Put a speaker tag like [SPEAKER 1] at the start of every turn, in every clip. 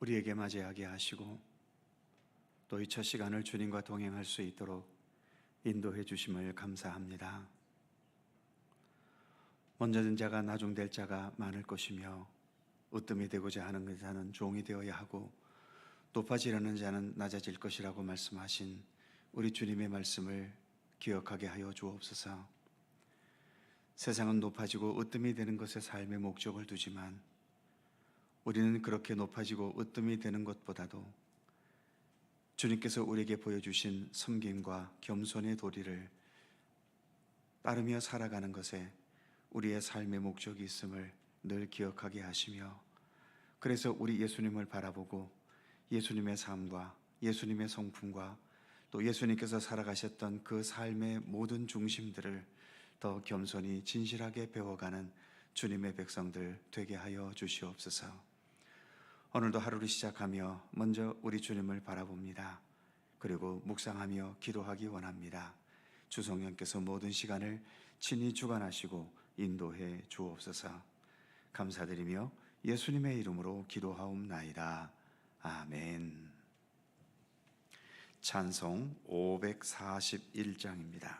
[SPEAKER 1] 우리에게 맞이하게 하시고 또 이 첫 시간을 주님과 동행할 수 있도록 인도해 주심을 감사합니다. 먼저 든 자가 나중될 자가 많을 것이며 으뜸이 되고자 하는 자는 종이 되어야 하고 높아지려는 자는 낮아질 것이라고 말씀하신 우리 주님의 말씀을 기억하게 하여 주옵소서. 세상은 높아지고 으뜸이 되는 것에 삶의 목적을 두지만 우리는 그렇게 높아지고 으뜸이 되는 것보다도 주님께서 우리에게 보여주신 섬김과 겸손의 도리를 따르며 살아가는 것에 우리의 삶의 목적이 있음을 늘 기억하게 하시며, 그래서 우리 예수님을 바라보고 예수님의 삶과 예수님의 성품과 또 예수님께서 살아가셨던 그 삶의 모든 중심들을 더 겸손히 진실하게 배워가는 주님의 백성들 되게 하여 주시옵소서. 오늘도 하루를 시작하며 먼저 우리 주님을 바라봅니다. 그리고 묵상하며 기도하기 원합니다. 주성령께서 모든 시간을 친히 주관하시고 인도해 주옵소서. 감사드리며 예수님의 이름으로 기도하옵나이다. 아멘. 찬송 541장입니다.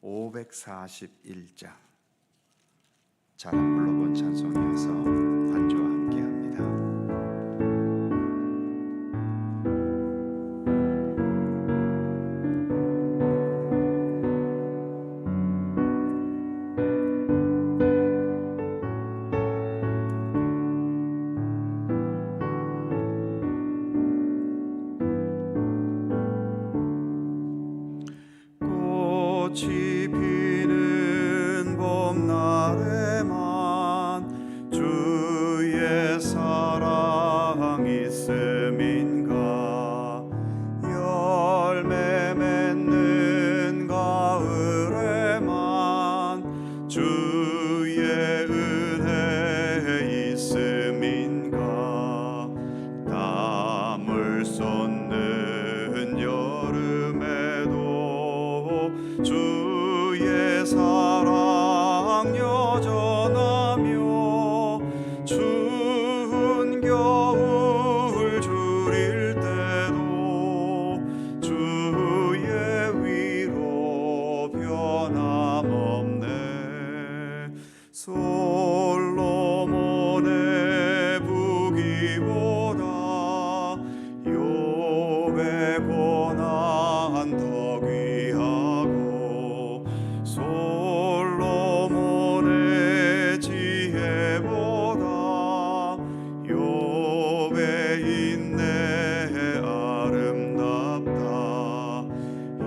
[SPEAKER 1] 541장. 잘 안 불러본 찬송이어서 반주와 함께합니다.
[SPEAKER 2] 꽃이 피는 봄날에만 주의 사랑 있음인가, 열매 맺는 가을에만 주의 은혜 있음인가, 땀을 쏟는 여름에도 주의 사랑 여전하며, 추운 겨울 줄일 때도 주의 위로 변함없네. 솔로몬의 부귀보다 욥의 고난 더 귀하고, 솔로몬의 지혜보다 욥의 인내 아름답다. 이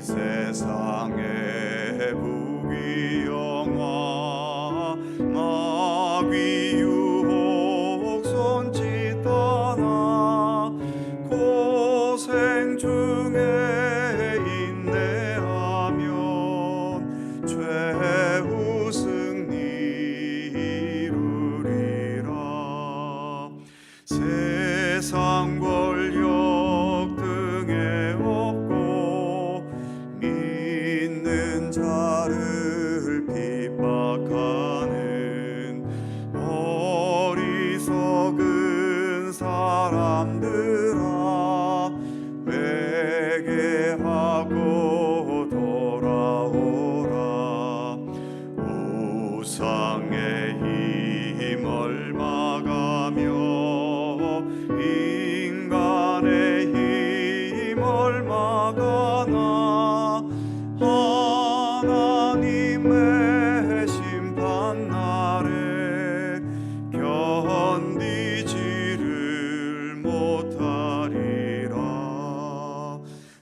[SPEAKER 2] 세상의 부귀영화 마귀 유혹 손짓 하나, 고생 중에 인내하면 최후 승리 이루리라. 세상 권력 등에 업고 믿는 자를 핍박하는 어리석은 사람들아, 회개하고 돌아오라. 우상의 힘 얼마가며 인간의 힘 얼마가나, 하나님의 심판 날에 견디지를 못하리라.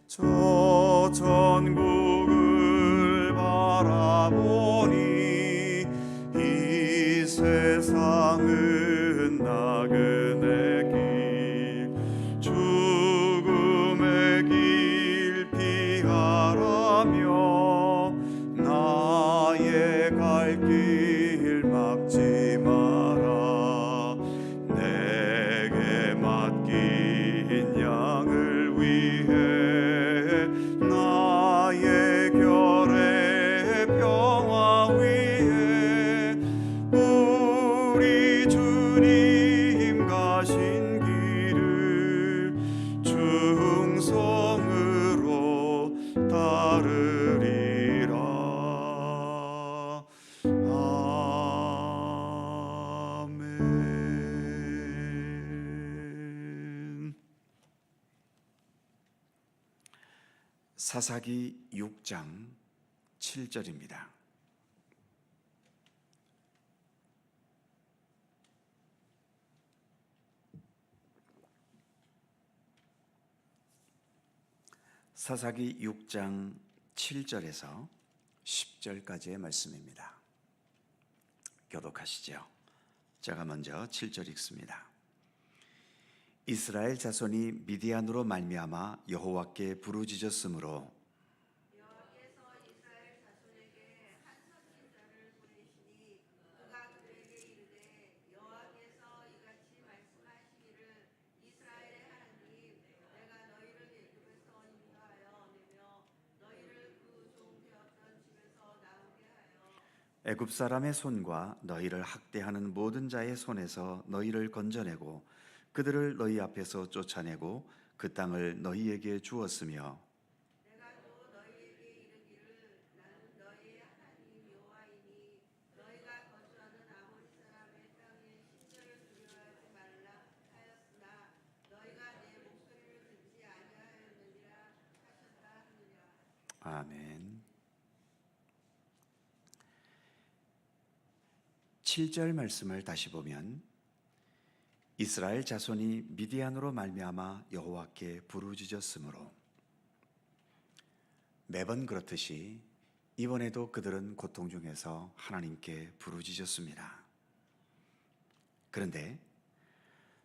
[SPEAKER 2] 저 천국을 바라보니 이 세상은 나그네 길, 죽음의 길 피하라며 나의 갈 길 막지 마라. 내게 맡긴 양을 위해 나의 결의 평화 위해 우리 주님 가시 하신 길을 충성으로 따르리라. 아멘.
[SPEAKER 1] 사사기 6장 7절입니다. 사사기 6장 7절에서 10절까지의 말씀입니다. 교독하시죠. 제가 먼저 7절 읽습니다. 이스라엘 자손이 미디안으로 말미암아 여호와께 부르짖었으므로
[SPEAKER 3] 여호와께서 이스라엘 자손에게 한 선지자를 보내시니 그가 그에게 이르되 여호와께서 이같이 말씀하시기를 이스라엘의 하나님 내가 너희를 애굽에서 인도하여 내며 너희를 그 종 되었던 집에서 나오게 하여
[SPEAKER 1] 애굽 사람의 손과 너희를 학대하는 모든 자의 손에서 너희를 건져내고 그들을 너희 앞에서 쫓아내고 그 땅을 너희에게 주었으며
[SPEAKER 3] 내가 또 너희에게 이르기를 나는 너희의 하나님 여호와이니 너희가 거주하는 아모리 사람의 땅에 신들을 두려워하지 말라 하였으나 너희가 내 목소리를 듣지 아니하였느니라 하셨다 하느니라.
[SPEAKER 1] 아멘. 7절 말씀을 다시 보면 이스라엘 자손이 미디안으로 말미암아 여호와께 부르짖었으므로, 매번 그렇듯이 이번에도 그들은 고통 중에서 하나님께 부르짖었습니다. 그런데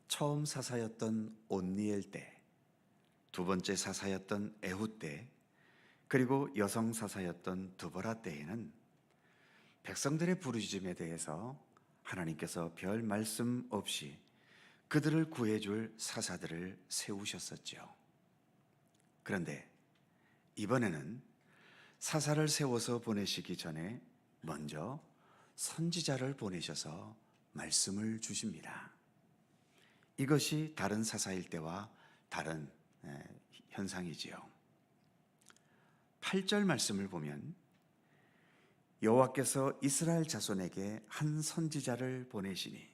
[SPEAKER 1] 처음 사사였던 온니엘 때, 두 번째 사사였던 에훗 때, 그리고 여성 사사였던 드보라 때에는 백성들의 부르짖음에 대해서 하나님께서 별 말씀 없이 그들을 구해줄 사사들을 세우셨었죠. 그런데 이번에는 사사를 세워서 보내시기 전에 먼저 선지자를 보내셔서 말씀을 주십니다. 이것이 다른 사사일 때와 다른 현상이지요. 8절 말씀을 보면 여호와께서 이스라엘 자손에게 한 선지자를 보내시니,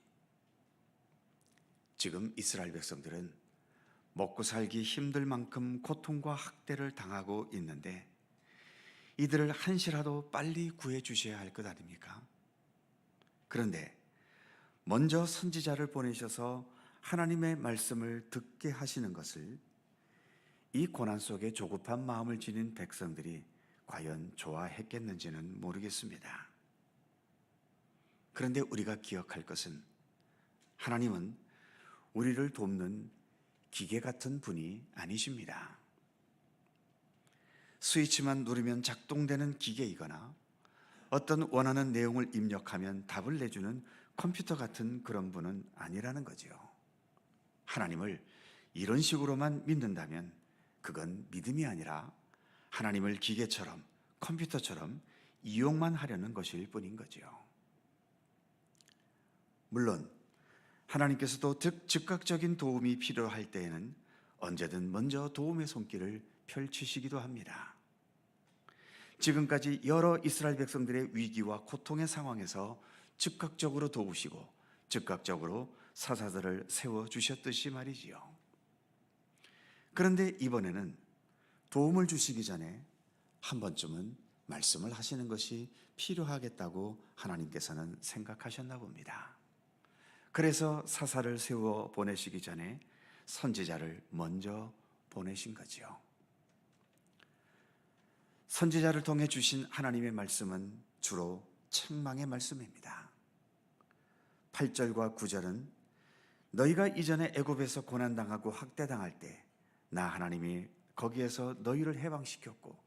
[SPEAKER 1] 지금 이스라엘 백성들은 먹고 살기 힘들 만큼 고통과 학대를 당하고 있는데 이들을 한시라도 빨리 구해 주셔야 할 것 아닙니까? 그런데 먼저 선지자를 보내셔서 하나님의 말씀을 듣게 하시는 것을 이 고난 속에 조급한 마음을 지닌 백성들이 과연 좋아했겠는지는 모르겠습니다. 그런데 우리가 기억할 것은 하나님은 우리를 돕는 기계 같은 분이 아니십니다. 스위치만 누르면 작동되는 기계이거나 어떤 원하는 내용을 입력하면 답을 내주는 컴퓨터 같은 그런 분은 아니라는 거죠. 하나님을 이런 식으로만 믿는다면 그건 믿음이 아니라 하나님을 기계처럼, 컴퓨터처럼 이용만 하려는 것일 뿐인 거죠. 물론 하나님께서도 즉각적인 도움이 필요할 때에는 언제든 먼저 도움의 손길을 펼치시기도 합니다. 지금까지 여러 이스라엘 백성들의 위기와 고통의 상황에서 즉각적으로 도우시고 즉각적으로 사사들을 세워주셨듯이 말이지요. 그런데 이번에는 도움을 주시기 전에 한 번쯤은 말씀을 하시는 것이 필요하겠다고 하나님께서는 생각하셨나 봅니다. 그래서 사사를 세워 보내시기 전에 선지자를 먼저 보내신 거지요. 선지자를 통해 주신 하나님의 말씀은 주로 책망의 말씀입니다. 8절과 9절은 너희가 이전에 애굽에서 고난당하고 학대당할 때 나 하나님이 거기에서 너희를 해방시켰고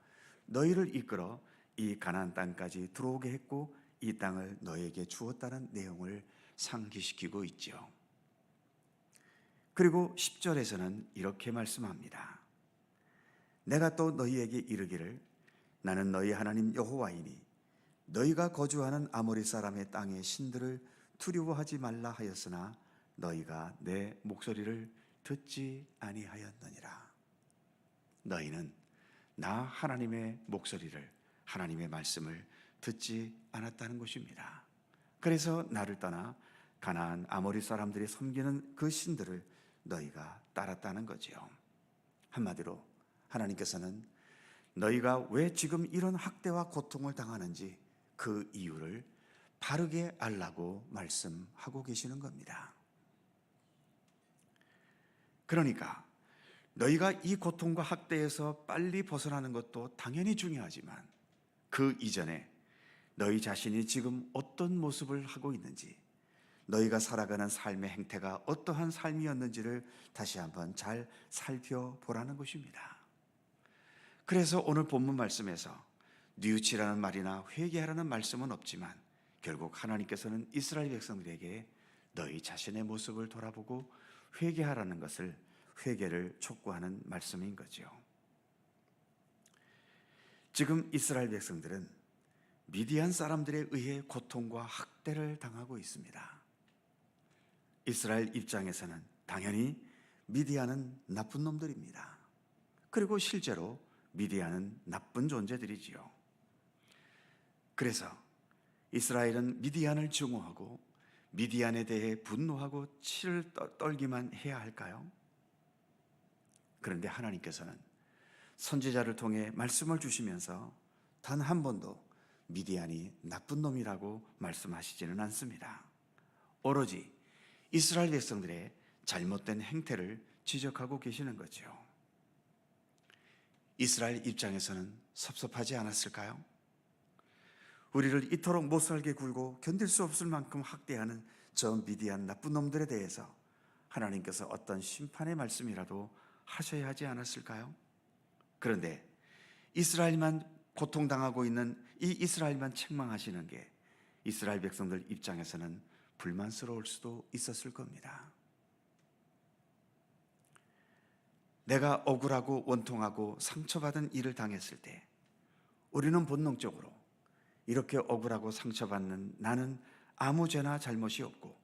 [SPEAKER 1] 너희를 이끌어 이 가나안 땅까지 들어오게 했고 이 땅을 너희에게 주었다는 내용을 상기시키고 있죠. 그리고 10절에서는 이렇게 말씀합니다. 내가 또 너희에게 이르기를 나는 너희 하나님 여호와이니 너희가 거주하는 아모리 사람의 땅의 신들을 두려워하지 말라 하였으나 너희가 내 목소리를 듣지 아니하였느니라. 너희는 나 하나님의 목소리를, 하나님의 말씀을 듣지 않았다는 것입니다. 그래서 나를 떠나 가나안 아모리 사람들이 섬기는 그 신들을 너희가 따랐다는 거지요. 한마디로 하나님께서는 너희가 왜 지금 이런 학대와 고통을 당하는지 그 이유를 바르게 알라고 말씀하고 계시는 겁니다. 그러니까 너희가 이 고통과 학대에서 빨리 벗어나는 것도 당연히 중요하지만 그 이전에 너희 자신이 지금 어떤 모습을 하고 있는지, 너희가 살아가는 삶의 행태가 어떠한 삶이었는지를 다시 한번 잘 살펴보라는 것입니다. 그래서 오늘 본문 말씀에서 뉘우치라는 말이나 회개하라는 말씀은 없지만 결국 하나님께서는 이스라엘 백성들에게 너희 자신의 모습을 돌아보고 회개하라는 것을, 회개를 촉구하는 말씀인 거죠. 지금 이스라엘 백성들은 미디안 사람들에 의해 고통과 학대를 당하고 있습니다. 이스라엘 입장에서는 당연히 미디안은 나쁜 놈들입니다. 그리고 실제로 미디안은 나쁜 존재들이지요. 그래서 이스라엘은 미디안을 증오하고 미디안에 대해 분노하고 치를 떨기만 해야 할까요? 그런데 하나님께서는 선지자를 통해 말씀을 주시면서 단 한 번도 미디안이 나쁜 놈이라고 말씀하시지는 않습니다. 오로지 이스라엘 백성들의 잘못된 행태를 지적하고 계시는 거죠. 이스라엘 입장에서는 섭섭하지 않았을까요? 우리를 이토록 못살게 굴고 견딜 수 없을 만큼 학대하는 저 미디안 나쁜 놈들에 대해서 하나님께서 어떤 심판의 말씀이라도 하셔야 하지 않았을까요? 그런데 이스라엘만 고통당하고 있는 이 이스라엘만 책망하시는 게 이스라엘 백성들 입장에서는 불만스러울 수도 있었을 겁니다. 내가 억울하고 원통하고 상처받은 일을 당했을 때 우리는 본능적으로 이렇게 억울하고 상처받는 나는 아무 죄나 잘못이 없고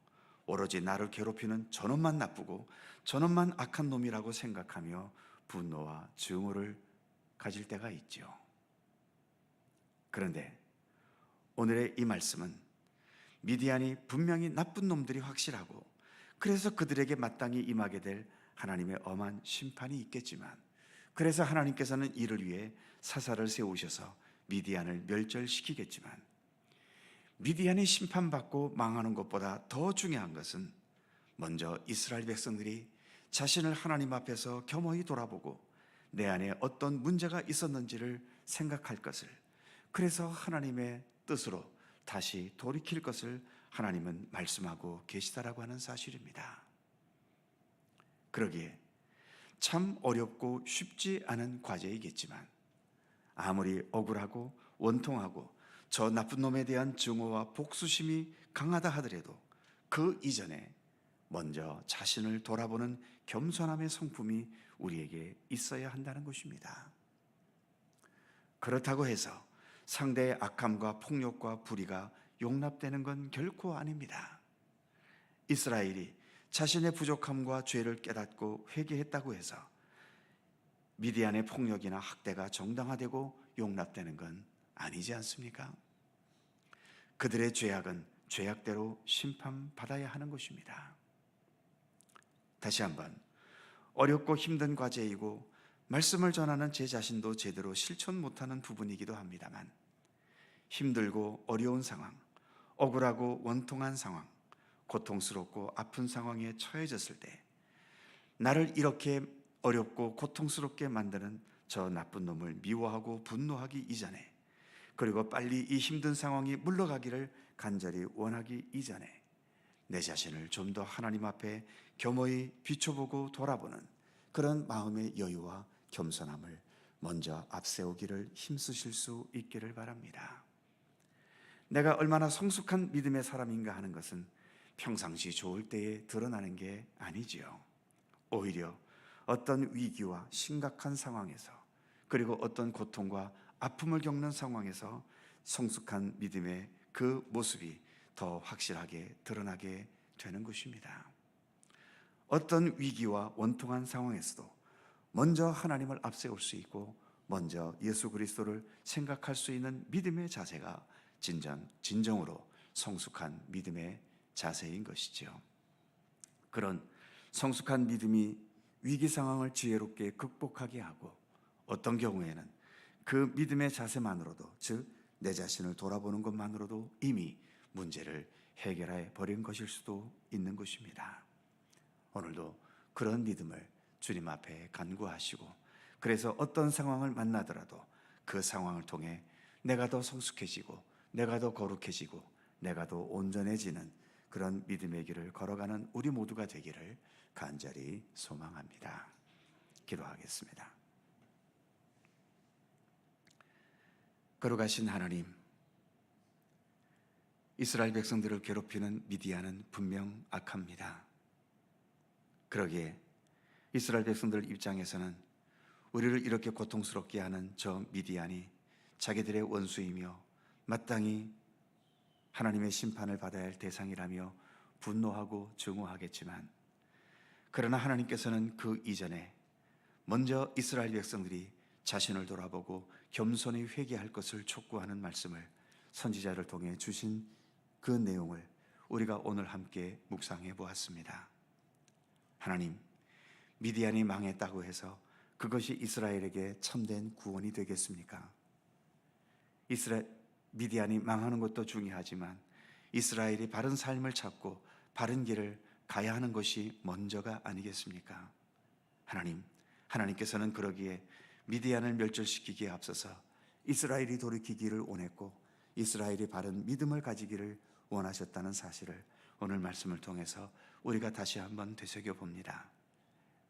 [SPEAKER 1] 오로지 나를 괴롭히는 저놈만 나쁘고 저놈만 악한 놈이라고 생각하며 분노와 증오를 가질 때가 있죠. 그런데 오늘의 이 말씀은 미디안이 분명히 나쁜 놈들이 확실하고 그래서 그들에게 마땅히 임하게 될 하나님의 엄한 심판이 있겠지만, 그래서 하나님께서는 이를 위해 사사를 세우셔서 미디안을 멸절시키겠지만, 미디안이 심판받고 망하는 것보다 더 중요한 것은 먼저 이스라엘 백성들이 자신을 하나님 앞에서 겸허히 돌아보고 내 안에 어떤 문제가 있었는지를 생각할 것을, 그래서 하나님의 뜻으로 다시 돌이킬 것을 하나님은 말씀하고 계시다라고 하는 사실입니다. 그러기에 참 어렵고 쉽지 않은 과제이겠지만 아무리 억울하고 원통하고 저 나쁜 놈에 대한 증오와 복수심이 강하다 하더라도 그 이전에 먼저 자신을 돌아보는 겸손함의 성품이 우리에게 있어야 한다는 것입니다. 그렇다고 해서 상대의 악함과 폭력과 불의가 용납되는 건 결코 아닙니다. 이스라엘이 자신의 부족함과 죄를 깨닫고 회개했다고 해서 미디안의 폭력이나 학대가 정당화되고 용납되는 건 아니지 않습니까? 그들의 죄악은 죄악대로 심판받아야 하는 것입니다. 다시 한번, 어렵고 힘든 과제이고 말씀을 전하는 제 자신도 제대로 실천 못하는 부분이기도 합니다만, 힘들고 어려운 상황, 억울하고 원통한 상황, 고통스럽고 아픈 상황에 처해졌을 때 나를 이렇게 어렵고 고통스럽게 만드는 저 나쁜 놈을 미워하고 분노하기 이전에, 그리고 빨리 이 힘든 상황이 물러가기를 간절히 원하기 이전에 내 자신을 좀 더 하나님 앞에 겸허히 비춰보고 돌아보는 그런 마음의 여유와 겸손함을 먼저 앞세우기를 힘쓰실 수 있기를 바랍니다. 내가 얼마나 성숙한 믿음의 사람인가 하는 것은 평상시 좋을 때에 드러나는 게 아니지요. 오히려 어떤 위기와 심각한 상황에서, 그리고 어떤 고통과 아픔을 겪는 상황에서 성숙한 믿음의 그 모습이 더 확실하게 드러나게 되는 것입니다. 어떤 위기와 원통한 상황에서도 먼저 하나님을 앞세울 수 있고 먼저 예수 그리스도를 생각할 수 있는 믿음의 자세가 진정으로 성숙한 믿음의 자세인 것이지요. 그런 성숙한 믿음이 위기 상황을 지혜롭게 극복하게 하고 어떤 경우에는 그 믿음의 자세만으로도, 즉 내 자신을 돌아보는 것만으로도 이미 문제를 해결해 버린 것일 수도 있는 것입니다. 오늘도 그런 믿음을 주님 앞에 간구하시고, 그래서 어떤 상황을 만나더라도 그 상황을 통해 내가 더 성숙해지고 내가 더 거룩해지고 내가 더 온전해지는 그런 믿음의 길을 걸어가는 우리 모두가 되기를 간절히 소망합니다. 기도하겠습니다. 거룩하신 하나님, 이스라엘 백성들을 괴롭히는 미디안은 분명 악합니다. 그러기에 이스라엘 백성들 입장에서는 우리를 이렇게 고통스럽게 하는 저 미디안이 자기들의 원수이며 마땅히 하나님의 심판을 받아야 할 대상이라며 분노하고 증오하겠지만, 그러나 하나님께서는 그 이전에 먼저 이스라엘 백성들이 자신을 돌아보고 겸손히 회개할 것을 촉구하는 말씀을 선지자를 통해 주신 그 내용을 우리가 오늘 함께 묵상해 보았습니다. 하나님, 미디안이 망했다고 해서 그것이 이스라엘에게 참된 구원이 되겠습니까? 미디안이 망하는 것도 중요하지만 이스라엘이 바른 삶을 찾고 바른 길을 가야 하는 것이 먼저가 아니겠습니까? 하나님께서는 그러기에 미디안을 멸절시키기에 앞서서 이스라엘이 돌이키기를 원했고 이스라엘이 바른 믿음을 가지기를 원하셨다는 사실을 오늘 말씀을 통해서 우리가 다시 한번 되새겨봅니다.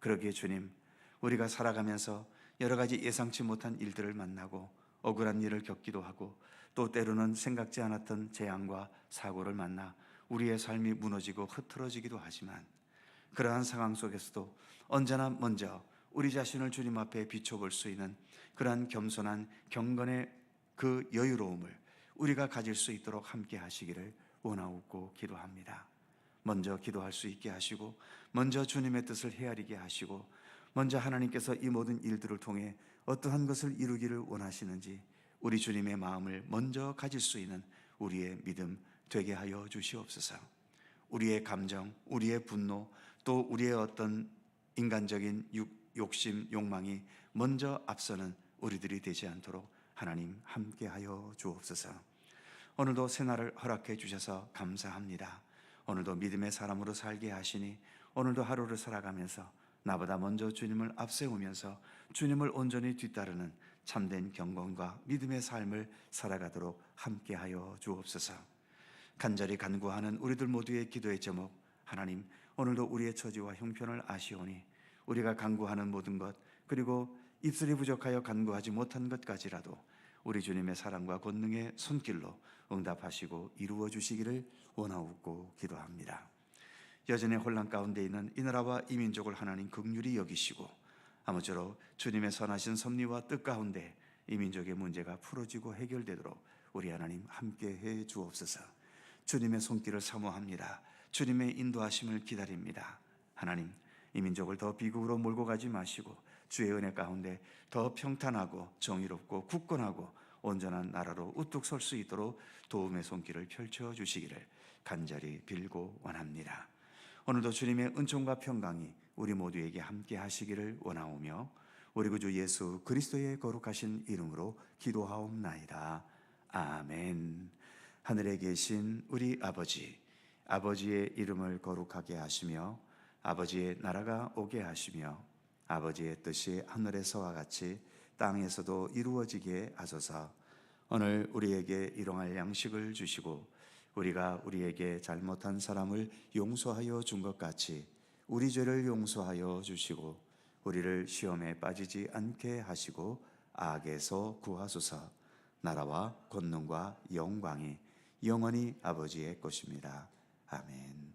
[SPEAKER 1] 그러기에 주님, 우리가 살아가면서 여러 가지 예상치 못한 일들을 만나고 억울한 일을 겪기도 하고 또 때로는 생각지 않았던 재앙과 사고를 만나 우리의 삶이 무너지고 흐트러지기도 하지만, 그러한 상황 속에서도 언제나 먼저 우리 자신을 주님 앞에 비춰볼 수 있는 그러한 겸손한 경건의 그 여유로움을 우리가 가질 수 있도록 함께 하시기를 원하옵고 기도합니다. 먼저 기도할 수 있게 하시고 먼저 주님의 뜻을 헤아리게 하시고 먼저 하나님께서 이 모든 일들을 통해 어떠한 것을 이루기를 원하시는지 우리 주님의 마음을 먼저 가질 수 있는 우리의 믿음 되게 하여 주시옵소서. 우리의 감정, 우리의 분노, 또 우리의 어떤 인간적인 욕심, 욕망이 먼저 앞서는 우리들이 되지 않도록 하나님 함께하여 주옵소서. 오늘도 새날을 허락해 주셔서 감사합니다. 오늘도 믿음의 사람으로 살게 하시니 오늘도 하루를 살아가면서 나보다 먼저 주님을 앞세우면서 주님을 온전히 뒤따르는 참된 경건과 믿음의 삶을 살아가도록 함께하여 주옵소서. 간절히 간구하는 우리들 모두의 기도의 제목, 하나님, 오늘도 우리의 처지와 형편을 아시오니 우리가 간구하는 모든 것, 그리고 입술이 부족하여 간구하지 못한 것까지라도 우리 주님의 사랑과 권능의 손길로 응답하시고 이루어 주시기를 원하옵고 기도합니다. 여전히 혼란 가운데 있는 이 나라와 이 민족을 하나님 긍휼히 여기시고 아무쪼록 주님의 선하신 섭리와 뜻 가운데 이 민족의 문제가 풀어지고 해결되도록 우리 하나님 함께해 주옵소서. 주님의 손길을 사모합니다. 주님의 인도하심을 기다립니다. 하나님, 이 민족을 더 비극으로 몰고 가지 마시고 주의 은혜 가운데 더 평탄하고 정의롭고 굳건하고 온전한 나라로 우뚝 설 수 있도록 도움의 손길을 펼쳐 주시기를 간절히 빌고 원합니다. 오늘도 주님의 은총과 평강이 우리 모두에게 함께 하시기를 원하오며 우리 구주 예수 그리스도의 거룩하신 이름으로 기도하옵나이다. 아멘. 하늘에 계신 우리 아버지, 아버지의 이름을 거룩하게 하시며 아버지의 나라가 오게 하시며 아버지의 뜻이 하늘에서와 같이 땅에서도 이루어지게 하소서. 오늘 우리에게 일용할 양식을 주시고 우리가 우리에게 잘못한 사람을 용서하여 준 것 같이 우리 죄를 용서하여 주시고 우리를 시험에 빠지지 않게 하시고 악에서 구하소서. 나라와 권능과 영광이 영원히 아버지의 것입니다. 아멘.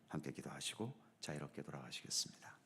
[SPEAKER 1] 함께 기도하시고 자유롭게 돌아가시겠습니다.